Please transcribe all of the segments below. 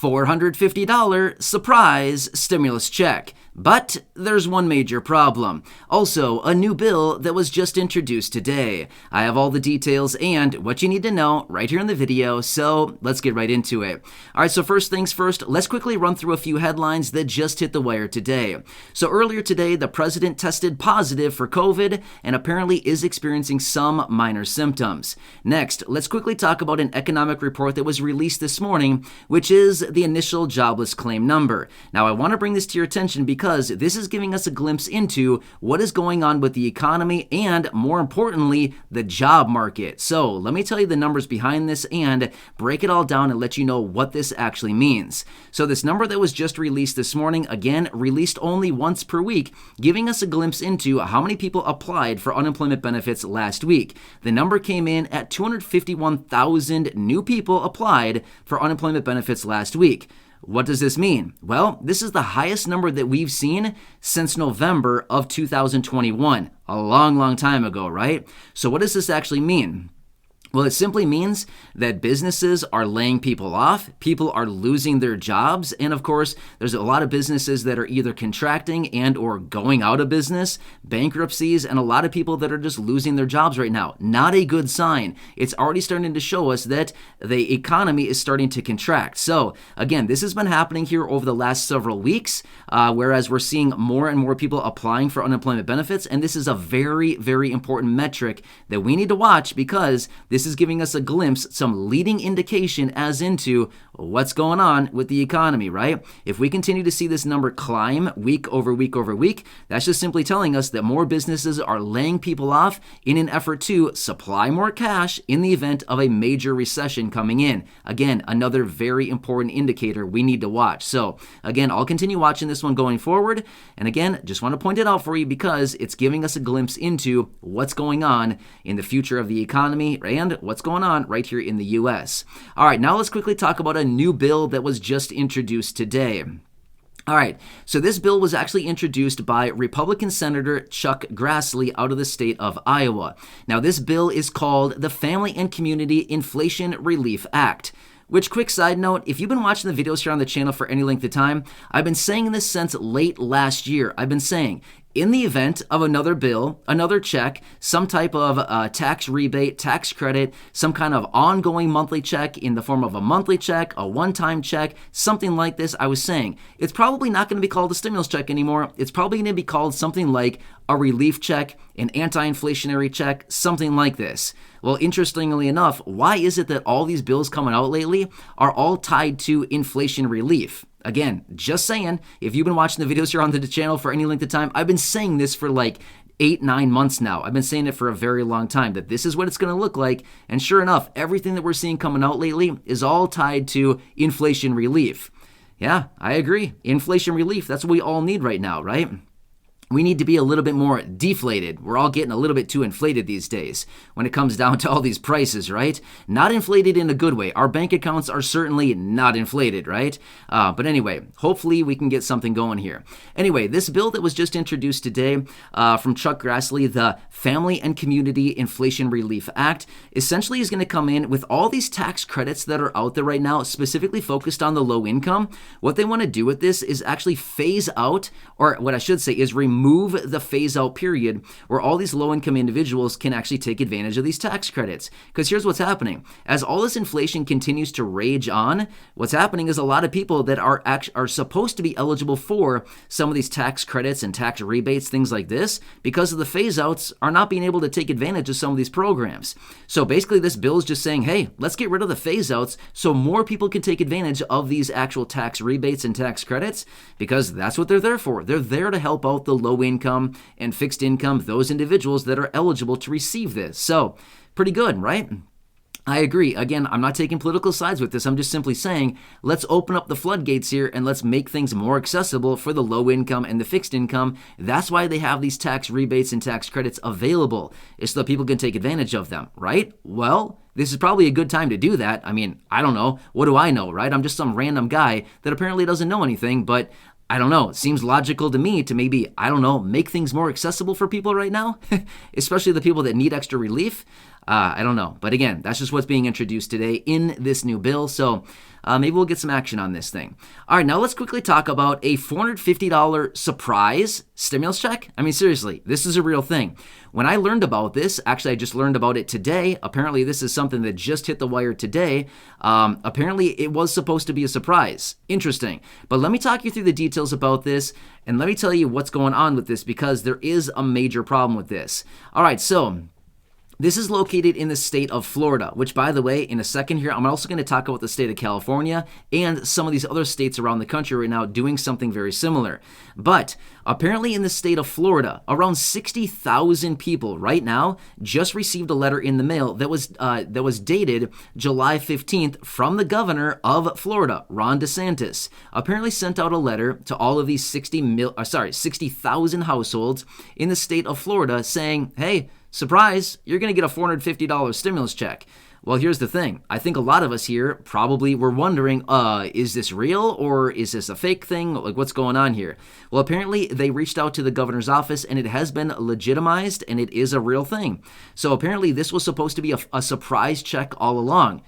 $450 surprise stimulus check. But there's one major problem. Also, a new bill that was just introduced today. I have all the details and what you need to know right here in the video, so let's get right into it. All right, so first things first, let's quickly run through a few headlines that just hit the wire today. So earlier today, the president tested positive for COVID and apparently is experiencing some minor symptoms. Next, let's quickly talk about an economic report that was released this morning, which is the initial jobless claim number. Now, I want to bring this to your attention because this is giving us a glimpse into what is going on with the economy and, more importantly, the job market. So let me tell you the numbers behind this and break it all down and let you know what this actually means. So this number that was just released this morning, again, released only once per week, giving us a glimpse into how many people applied for unemployment benefits last week. The number came in at 251,000 new people applied for unemployment benefits last week. What does this mean? Well, this is the highest number that we've seen since November of 2021, a long time ago, right? So what does this actually mean? Well, it simply means that businesses are laying people off, people are losing their jobs, and of course, there's a lot of businesses that are either contracting and or going out of business, bankruptcies, and a lot of people that are just losing their jobs right now. Not a good sign. It's already starting to show us that the economy is starting to contract. So, again, this has been happening here over the last several weeks, whereas we're seeing more and more people applying for unemployment benefits, and this is a very important metric that we need to watch because this is giving us a glimpse, some leading indication as into what's going on with the economy, right? If we continue to see this number climb week over week, that's just simply telling us that more businesses are laying people off in an effort to supply more cash in the event of a major recession coming in. Again, another very important indicator we need to watch. So again, I'll continue watching this one going forward. And again, just want to point it out for you because it's giving us a glimpse into what's going on in the future of the economy and what's going on right here in the U.S. All right, now let's quickly talk about a new bill that was just introduced today. All right, so this bill was actually introduced by Republican Senator Chuck Grassley out of the state of Iowa. Now, this bill is called the Family and Community Inflation Relief Act. Which, quick side note, if you've been watching the videos here on the channel for any length of time, I've been saying this since late last year. I've been saying, in the event of another bill, another check, some type of tax rebate, tax credit, some kind of ongoing monthly check in the form of a monthly check, a one-time check, something like this, I was saying, it's probably not going to be called a stimulus check anymore. It's probably going to be called something like a relief check, an anti-inflationary check, something like this. Well, interestingly enough, why is it that all these bills coming out lately are all tied to inflation relief? Again, just saying, if you've been watching the videos here on the channel for any length of time, I've been saying this for like 8-9 months now. I've been saying it for a very long time that this is what it's going to look like. And sure enough, everything that we're seeing coming out lately is all tied to inflation relief. Yeah, I agree. Inflation relief, that's what we all need right now, right? We need to be a little bit more deflated. We're all getting a little bit too inflated these days when it comes down to all these prices, right? Not inflated in a good way. Our bank accounts are certainly not inflated, right? But anyway, hopefully we can get something going here. Anyway, this bill that was just introduced today from Chuck Grassley, the Family and Community Inflation Relief Act, essentially is going to come in with all these tax credits that are out there right now, specifically focused on the low income. What they want to do with this is actually phase out, or what I should say is remove the phase-out period where all these low-income individuals can actually take advantage of these tax credits. Because here's what's happening. As all this inflation continues to rage on, what's happening is a lot of people that are supposed to be eligible for some of these tax credits and tax rebates, things like this, because of the phase-outs, are not being able to take advantage of some of these programs. So basically, this bill is just saying, hey, let's get rid of the phase-outs so more people can take advantage of these actual tax rebates and tax credits, because that's what they're there for. They're there to help out the low income and fixed income, those individuals that are eligible to receive this. So pretty good, right? I agree. Again, I'm not taking political sides with this. I'm just simply saying, let's open up the floodgates here and let's make things more accessible for the low income and the fixed income. That's why they have these tax rebates and tax credits available, is so that people can take advantage of them, right? Well, this is probably a good time to do that. I mean, I don't know. What do I know, right? I'm just some random guy that apparently doesn't know anything, but I don't know. It seems logical to me to maybe, I don't know, make things more accessible for people right now, especially the people that need extra relief. I don't know. But again, that's just what's being introduced today in this new bill. So Maybe we'll get some action on this thing. All right, now let's quickly talk about a $450 surprise stimulus check. I mean, seriously, this is a real thing. When I learned about this, actually, I just learned about it today. Apparently, this is something that just hit the wire today. Apparently, it was supposed to be a surprise. Interesting. But let me talk you through the details about this, and let me tell you what's going on with this, because there is a major problem with this. All right, so this is located in the state of Florida, which, by the way, in a second here, I'm also going to talk about the state of California and some of these other states around the country right now doing something very similar. But apparently in the state of Florida, around 60,000 people right now just received a letter in the mail that was dated July 15th from the governor of Florida, Ron DeSantis. Apparently sent out a letter to all of these 60,000 households in the state of Florida saying, hey, surprise, you're going to get a $450 stimulus check. Well, here's the thing. I think a lot of us here probably were wondering, is this real or is this a fake thing? Like, what's going on here? Well, apparently they reached out to the governor's office and it has been legitimized and it is a real thing. So apparently this was supposed to be a surprise check all along.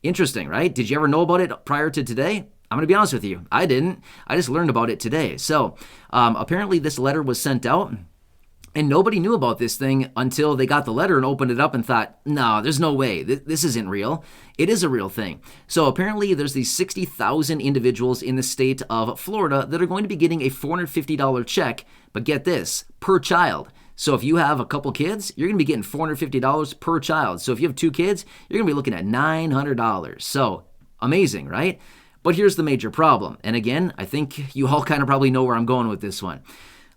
Interesting, right? Did you ever know about it prior to today? I'm going to be honest with you. I didn't. I just learned about it today. So apparently this letter was sent out. And nobody knew about this thing until they got the letter and opened it up and thought, no, there's no way. This isn't real. It is a real thing. So apparently there's these 60,000 individuals in the state of Florida that are going to be getting a $450 check. But get this, per child. So if you have a couple kids, you're going to be getting $450 per child. So if you have 2 kids, you're going to be looking at $900. So amazing, right? But here's the major problem. And again, I think you all kind of probably know where I'm going with this one.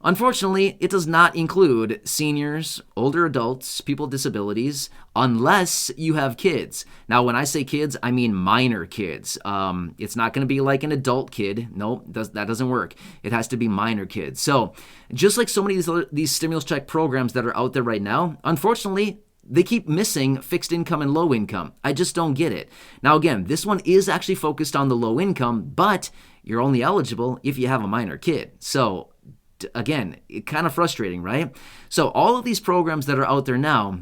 Unfortunately, it does not include seniors, older adults, people with disabilities, unless you have kids. Now, when I say kids, I mean minor kids. It's not going to be like an adult kid. No, that doesn't work. It has to be minor kids. So just like so many of these stimulus check programs that are out there right now, unfortunately, they keep missing fixed income and low income. I just don't get it. Now, again, this one is actually focused on the low income, but you're only eligible if you have a minor kid. So again, kind of frustrating, right? So all of these programs that are out there now,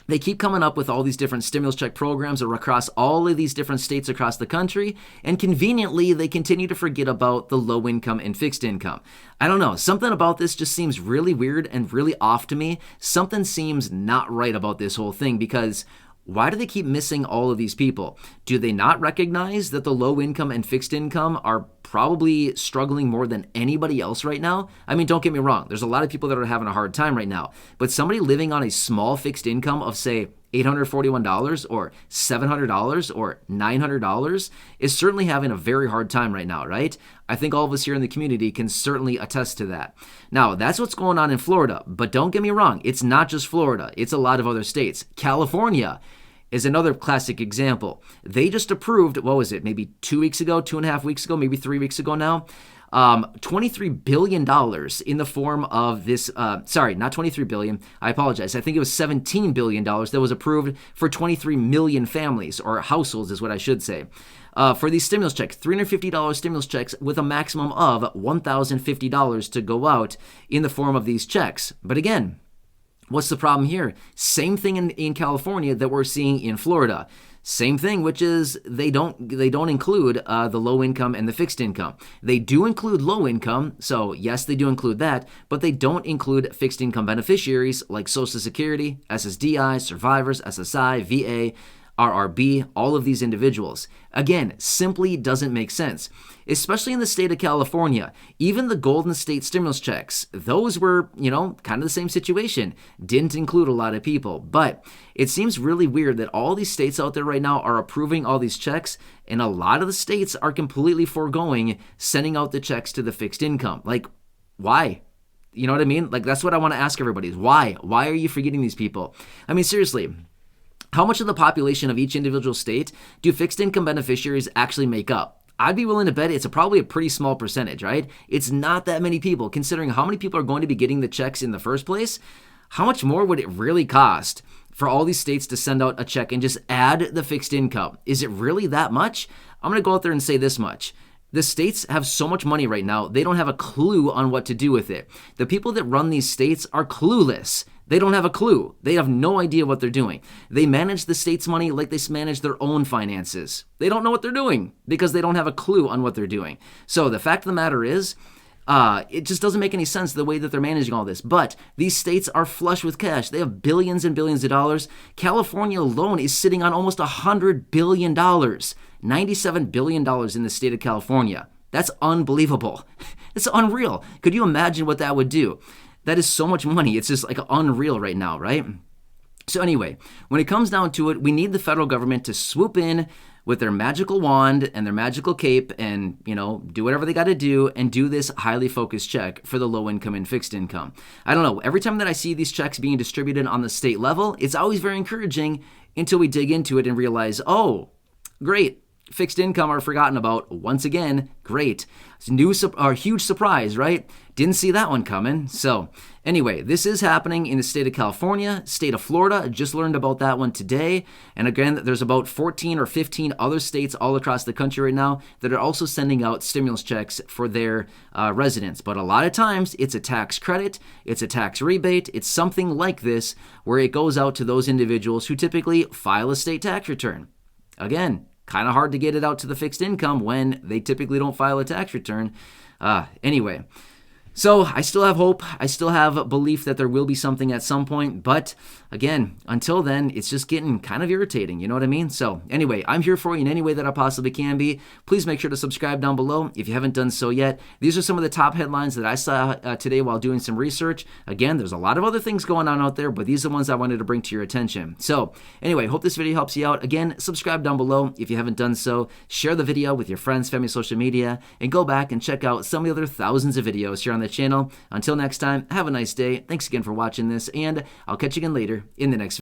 they keep coming up with all these different stimulus check programs across all of these different states across the country, and conveniently, they continue to forget about the low income and fixed income. I don't know, something about this just seems really weird and really off to me. Something seems not right about this whole thing, because why do they keep missing all of these people? Do they not recognize that the low income and fixed income are probably struggling more than anybody else right now? I mean, don't get me wrong. There's a lot of people that are having a hard time right now. But somebody living on a small fixed income of, say, $841 or $700 or $900 is certainly having a very hard time right now, right? I think all of us here in the community can certainly attest to that. Now, that's what's going on in Florida. But don't get me wrong. It's not just Florida. It's a lot of other states. California is another classic example. They just approved, what was it, maybe 2 weeks ago, 2.5 weeks ago, maybe 3 weeks ago now, $23 billion in the form of this, not $23 billion, I apologize. I think it was $17 billion that was approved for 23 million families, or households is what I should say, for these stimulus checks, $350 stimulus checks with a maximum of $1,050 to go out in the form of these checks. But again, what's the problem here? Same thing in California that we're seeing in Florida. Same thing, which is they don't include the low income and the fixed income. They do include low income, so yes, they do include that, but they don't include fixed income beneficiaries like Social Security, SSDI, survivors, SSI, VA, RRB, all of these individuals. Again, simply doesn't make sense, especially in the state of California. Even the Golden State stimulus checks, those were, kind of the same situation. Didn't include a lot of people, but it seems really weird that all these states out there right now are approving all these checks, and a lot of the states are completely foregoing sending out the checks to the fixed income. Like, why? You know what I mean? Like, that's what I want to ask everybody is why? Why are you forgetting these people? I mean, seriously. How much of the population of each individual state do fixed income beneficiaries actually make up? I'd be willing to bet it's probably a pretty small percentage, right? It's not that many people, considering how many people are going to be getting the checks in the first place. How much more would it really cost for all these states to send out a check and just add the fixed income? Is it really that much? I'm going to go out there and say this much. The states have so much money right now, they don't have a clue on what to do with it. The people that run these states are clueless. They don't have a clue. They have no idea what they're doing. They manage the state's money like they manage their own finances. They don't know what they're doing because they don't have a clue on what they're doing. So the fact of the matter is, it just doesn't make any sense the way that they're managing all this. But these states are flush with cash. They have billions and billions of dollars. California alone is sitting on almost $100 billion. $97 billion in the state of California. That's unbelievable. It's unreal. Could you imagine what that would do? That is so much money. It's just like unreal right now, right? So anyway, when it comes down to it, we need the federal government to swoop in with their magical wand and their magical cape and, do whatever they got to do and do this highly focused check for the low income and fixed income. I don't know. Every time that I see these checks being distributed on the state level, it's always very encouraging until we dig into it and realize, oh, great. Fixed income are forgotten about once again. Great. It's huge surprise, right? Didn't see that one coming. So anyway, this is happening in the state of California, state of Florida. I just learned about that one today. And again, there's about 14 or 15 other states all across the country right now that are also sending out stimulus checks for their residents. But a lot of times it's a tax credit, it's a tax rebate, it's something like this where it goes out to those individuals who typically file a state tax return. Again, kind of hard to get it out to the fixed income when they typically don't file a tax return. Anyway, so I still have hope. I still have belief that there will be something at some point. But again, until then, it's just getting kind of irritating. You know what I mean? So anyway, I'm here for you in any way that I possibly can be. Please make sure to subscribe down below if you haven't done so yet. These are some of the top headlines that I saw today while doing some research. Again, there's a lot of other things going on out there, but these are the ones I wanted to bring to your attention. So anyway, hope this video helps you out. Again, subscribe down below if you haven't done so. Share the video with your friends, family, social media, and go back and check out some of the other thousands of videos here on the channel. Until next time, have a nice day. Thanks again for watching this, and I'll catch you again later in the next video.